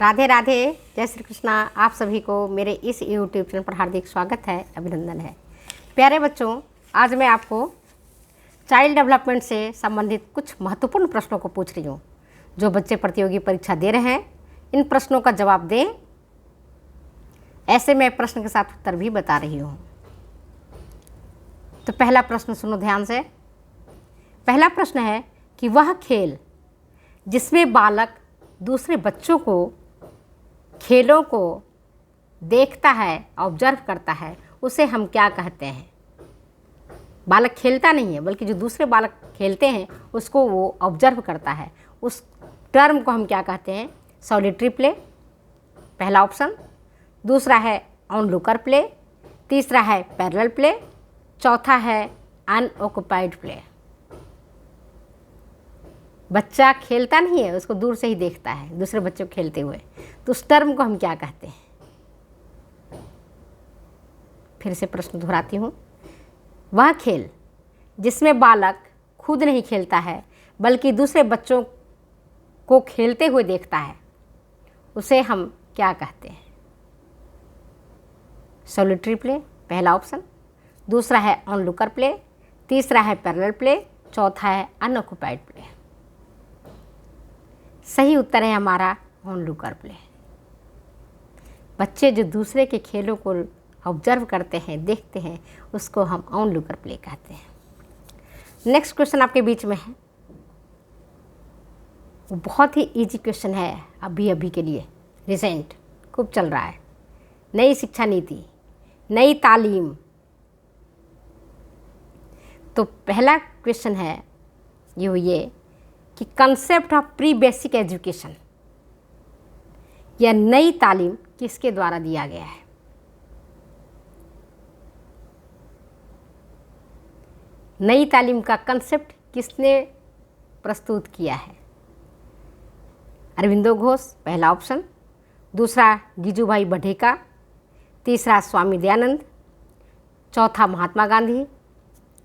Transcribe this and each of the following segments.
राधे राधे, जय श्री कृष्णा। आप सभी को मेरे इस यूट्यूब चैनल पर हार्दिक स्वागत है, अभिनंदन है। प्यारे बच्चों, आज मैं आपको चाइल्ड डेवलपमेंट से संबंधित कुछ महत्वपूर्ण प्रश्नों को पूछ रही हूँ। जो बच्चे प्रतियोगी परीक्षा दे रहे हैं, इन प्रश्नों का जवाब दें। ऐसे मैं प्रश्न के साथ उत्तर भी बता रही हूँ। तो पहला प्रश्न सुनो ध्यान से। पहला प्रश्न है कि वह खेल जिसमें बालक दूसरे बच्चों को खेलों को देखता है, ऑब्जर्व करता है, उसे हम क्या कहते हैं? बालक खेलता नहीं है, बल्कि जो दूसरे बालक खेलते हैं उसको वो ऑब्जर्व करता है। उस टर्म को हम क्या कहते हैं? सॉलिटरी प्ले, पहला ऑप्शन। दूसरा है ऑनलुकर प्ले, तीसरा है पैरेलल प्ले, चौथा है अनऑक्युपाइड प्ले। बच्चा खेलता नहीं है, उसको दूर से ही देखता है दूसरे बच्चों को खेलते हुए, तो उस टर्म को हम क्या कहते हैं? फिर से प्रश्न दोहराती हूँ। वह खेल जिसमें बालक खुद नहीं खेलता है, बल्कि दूसरे बच्चों को खेलते हुए देखता है, उसे हम क्या कहते हैं? सॉलिटरी प्ले, पहला ऑप्शन। दूसरा है ऑनलुकर प्ले, तीसरा है पैरेलल प्ले, चौथा है अनऑक्युपाइड प्ले। सही उत्तर है हमारा ऑनलुकर प्ले। बच्चे जो दूसरे के खेलों को ऑब्जर्व करते हैं, देखते हैं, उसको हम ऑनलुकर प्ले कहते हैं। नेक्स्ट क्वेश्चन आपके बीच में है, वो बहुत ही इजी क्वेश्चन है। अभी के लिए रिसेंट खूब चल रहा है। नई शिक्षा नीति, नई तालीम। तो पहला क्वेश्चन है ये कि concept of pre basic education, यह नई तालीम किसके द्वारा दिया गया है? नई तालीम का कंसेप्ट किसने प्रस्तुत किया है? अरविंदो घोष, पहला ऑप्शन। दूसरा गिजुभाई बढ़ेका, तीसरा स्वामी दयानंद, चौथा महात्मा गांधी।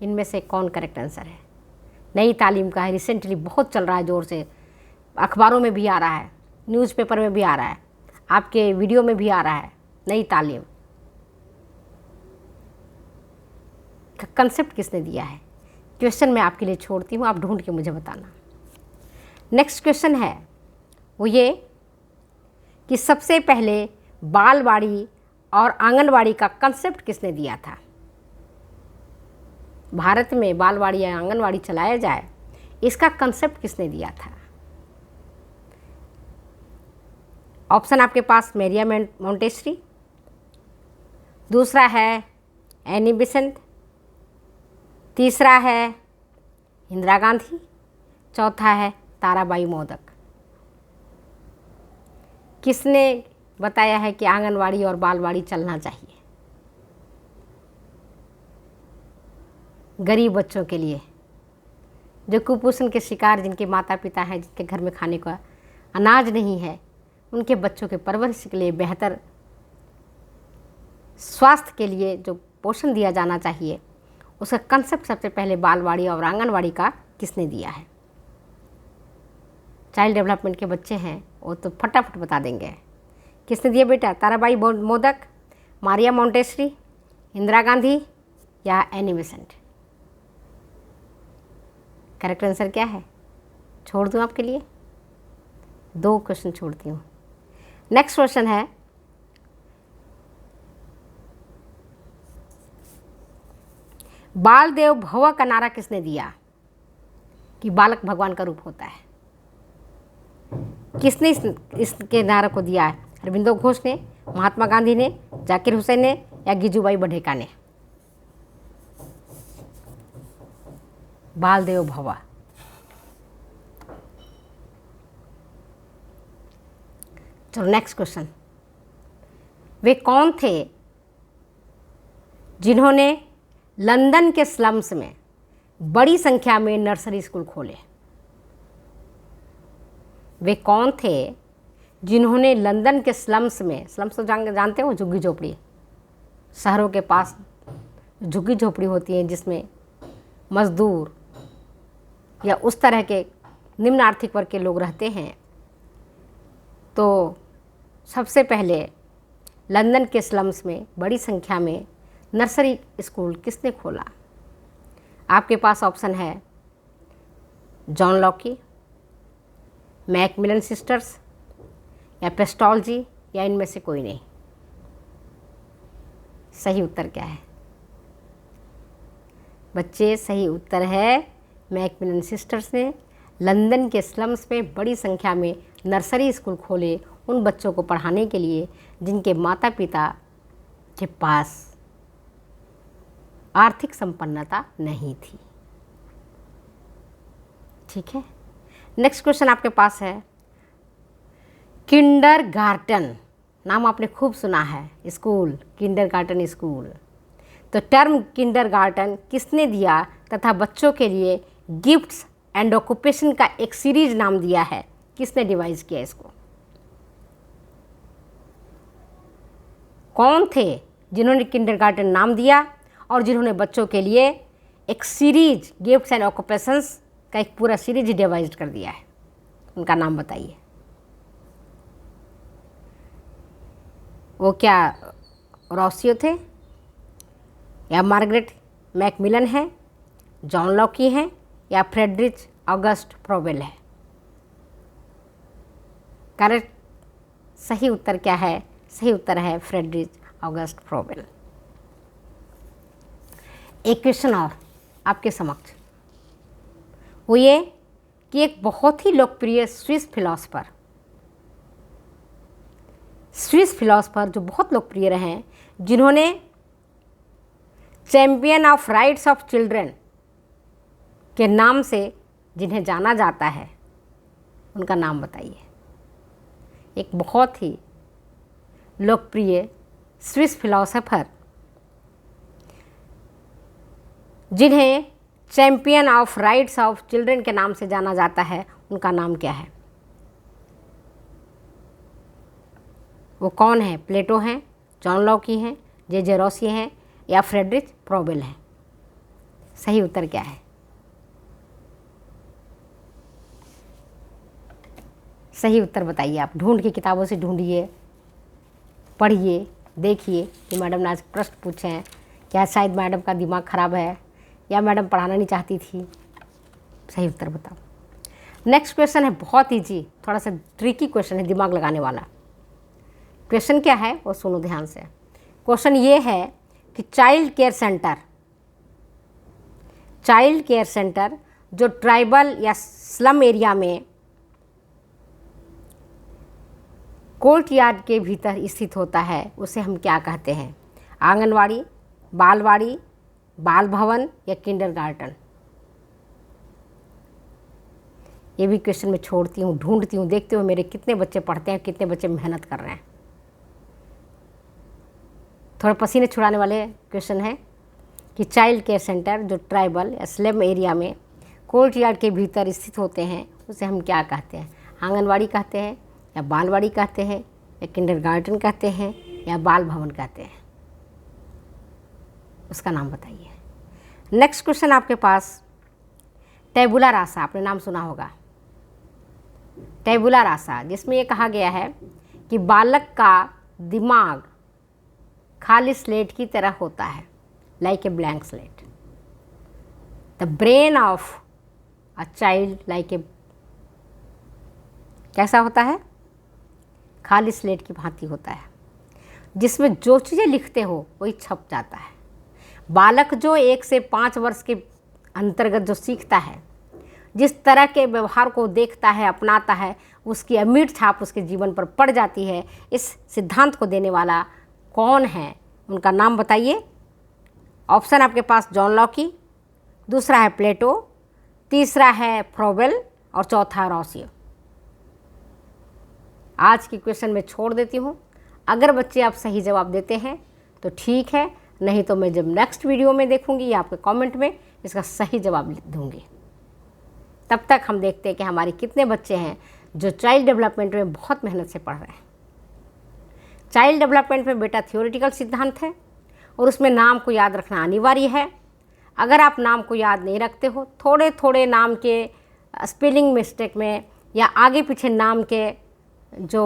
इनमें से कौन करेक्ट आंसर है? नई तालीम का है, रिसेंटली बहुत चल रहा है, ज़ोर से अखबारों में भी आ रहा है, न्यूज़पेपर में भी आ रहा है, आपके वीडियो में भी आ रहा है। नई तालीम का कंसेप्ट किसने दिया है? क्वेश्चन मैं आपके लिए छोड़ती हूँ, आप ढूंढ के मुझे बताना। नेक्स्ट क्वेश्चन है वो ये कि सबसे पहले बालवाड़ी और आंगनवाड़ी का कंसेप्ट किसने दिया था? भारत में बालवाड़ी या आंगनवाड़ी चलाया जाए, इसका कंसेप्ट किसने दिया था? ऑप्शन आपके पास मैरिया मोंटेसरी, दूसरा है एनी बेसेंट, तीसरा है इंदिरा गांधी, चौथा है ताराबाई मोदक। किसने बताया है कि आंगनवाड़ी और बालवाड़ी चलना चाहिए? गरीब बच्चों के लिए, जो कुपोषण के शिकार, जिनके माता पिता हैं, जिनके घर में खाने का अनाज नहीं है, उनके बच्चों के परवरिश के लिए, बेहतर स्वास्थ्य के लिए जो पोषण दिया जाना चाहिए, उसका कंसेप्ट सबसे पहले बालवाड़ी और आंगनवाड़ी का किसने दिया है? चाइल्ड डेवलपमेंट के बच्चे हैं, वो तो फटाफट बता देंगे। किसने दिया बेटा? ताराबाई मोदक, मारिया मोंटेसरी, इंदिरा गांधी या एनी बेसेंट? करेक्ट आंसर क्या है? छोड़ दूँ आपके लिए? 2 क्वेश्चन छोड़ती हूँ। नेक्स्ट क्वेश्चन है, बालदेव भव का नारा किसने दिया कि बालक भगवान का रूप होता है? किसने इसके नारे को दिया है? अरविंदो घोष ने, महात्मा गांधी ने, जाकिर हुसैन ने या गिजुभाई बढ़ेका ने? बालदेव भव। चलो नेक्स्ट क्वेश्चन। वे कौन थे जिन्होंने लंदन के स्लम्स में बड़ी संख्या में नर्सरी स्कूल खोले? वे कौन थे जिन्होंने लंदन के स्लम्स में, स्लम्स तो जानते हो, झुग्गी झोपड़ी, शहरों के पास झुग्गी झोपड़ी होती हैं जिसमें मजदूर या उस तरह के निम्न आर्थिक वर्ग के लोग रहते हैं। तो सबसे पहले लंदन के स्लम्स में बड़ी संख्या में नर्सरी स्कूल किसने खोला? आपके पास ऑप्शन है जॉन लॉकी, मैकमिलन सिस्टर्स या पेस्टोलजी या इनमें से कोई नहीं। सही उत्तर क्या है बच्चे? सही उत्तर है मैकमिलन सिस्टर्स ने लंदन के स्लम्स में बड़ी संख्या में नर्सरी स्कूल खोले उन बच्चों को पढ़ाने के लिए जिनके माता पिता के पास आर्थिक संपन्नता नहीं थी। ठीक है, नेक्स्ट क्वेश्चन आपके पास है किंडरगार्टन। नाम आपने खूब सुना है, स्कूल, किंडरगार्टन स्कूल। तो टर्म किंडरगार्टन किसने दिया तथा बच्चों के लिए गिफ्ट्स एंड ऑक्यूपेशन का एक सीरीज नाम दिया है? किसने डिवाइस किया इसको? कौन थे जिन्होंने किंडरगार्टन नाम दिया और जिन्होंने बच्चों के लिए एक सीरीज गिफ्ट्स एंड ऑक्यूपेशंस का एक पूरा सीरीज डिवाइज कर दिया है? उनका नाम बताइए। वो क्या रॉसियो थे या मार्गरेट मैकमिलन है, जॉन लॉकी हैं या फ्रेडरिच ऑगस्ट फ्रोबेल है? करेक्ट सही उत्तर क्या है? सही उत्तर है फ्रेडरिच ऑगस्ट फ्रोबेल। एक क्वेश्चन और आपके समक्ष, वो ये कि एक बहुत ही लोकप्रिय स्विस फिलोसोफर जो बहुत लोकप्रिय रहे हैं, जिन्होंने champion of rights of children के नाम से जिन्हें जाना जाता है, उनका नाम बताइए। एक बहुत ही लोकप्रिय स्विस फिलोसोफर जिन्हें champion of rights of children के नाम से जाना जाता है, उनका नाम क्या है? वो कौन है? प्लेटो हैं, जॉन लॉकी हैं, जे रॉसी हैं या फ्रेडरिच फ्रोबेल हैं? सही उत्तर क्या है? सही उत्तर बताइए। आप ढूंढ के किताबों से ढूंढिए, पढ़िए, देखिए कि मैडम ने आज प्रश्न पूछे हैं। क्या शायद मैडम का दिमाग खराब है या मैडम पढ़ाना नहीं चाहती थी? सही उत्तर बताओ। नेक्स्ट क्वेश्चन है बहुत ईजी, थोड़ा सा ट्रिकी क्वेश्चन है, दिमाग लगाने वाला। क्वेश्चन क्या है वो सुनो ध्यान से। क्वेश्चन ये है कि चाइल्ड केयर सेंटर जो ट्राइबल या स्लम एरिया में कोर्टयार्ड के भीतर स्थित होता है, उसे हम क्या कहते हैं? आंगनवाड़ी, बालवाड़ी, बाल भवन या किंडरगार्टन? ये भी क्वेश्चन मैं छोड़ती हूँ, ढूंढती हूँ, देखते हो मेरे कितने बच्चे पढ़ते हैं, कितने बच्चे मेहनत कर रहे हैं। थोड़े पसीने छुड़ाने वाले क्वेश्चन है कि चाइल्ड केयर सेंटर जो ट्राइबल या स्लम एरिया में कोर्टयार्ड के भीतर स्थित होते हैं, उसे हम क्या कहते हैं? आंगनवाड़ी कहते हैं या बालवाड़ी कहते हैं या किंडरगार्टन कहते हैं या बाल भवन कहते हैं? उसका नाम बताइए। नेक्स्ट क्वेश्चन आपके पास टैबुला रासा, आपने नाम सुना होगा। टैबुला रासा, जिसमें ये कहा गया है कि बालक का दिमाग खाली स्लेट की तरह होता है, like a blank slate. The brain of a child like a, कैसा होता है? खाली स्लेट की भांति होता है, जिसमें जो चीज़ें लिखते हो वही छप जाता है। बालक जो 1 से 5 वर्ष के अंतर्गत जो सीखता है, जिस तरह के व्यवहार को देखता है, अपनाता है, उसकी अमिट छाप उसके जीवन पर पड़ जाती है। इस सिद्धांत को देने वाला कौन है? उनका नाम बताइए। ऑप्शन आपके पास जॉन लॉकी, दूसरा है प्लेटो, तीसरा है फ्रोबेल और चौथा है रॉसियो। आज की क्वेश्चन में छोड़ देती हूँ। अगर बच्चे आप सही जवाब देते हैं तो ठीक है, नहीं तो मैं जब नेक्स्ट वीडियो में देखूंगी या आपके कमेंट में इसका सही जवाब दूंगी। तब तक हम देखते हैं कि हमारे कितने बच्चे हैं जो चाइल्ड डेवलपमेंट में बहुत मेहनत से पढ़ रहे हैं। चाइल्ड डेवलपमेंट में बेटा थ्योरेटिकल सिद्धांत है और उसमें नाम को याद रखना अनिवार्य है। अगर आप नाम को याद नहीं रखते हो, थोड़े थोड़े नाम के स्पेलिंग मिस्टेक में या आगे पीछे नाम के जो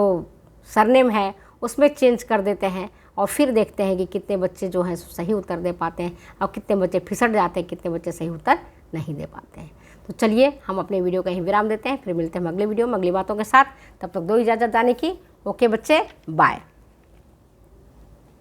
सरनेम है उसमें चेंज कर देते हैं और फिर देखते हैं कि कितने बच्चे जो हैं सही उत्तर दे पाते हैं और कितने बच्चे फिसल जाते हैं, कितने बच्चे सही उत्तर नहीं दे पाते हैं। तो चलिए हम अपने वीडियो का यहीं विराम देते हैं, फिर मिलते हैं अगले वीडियो में अगली बातों के साथ। तब तक दो इजाज़त जाने की। ओके बच्चे, बाय।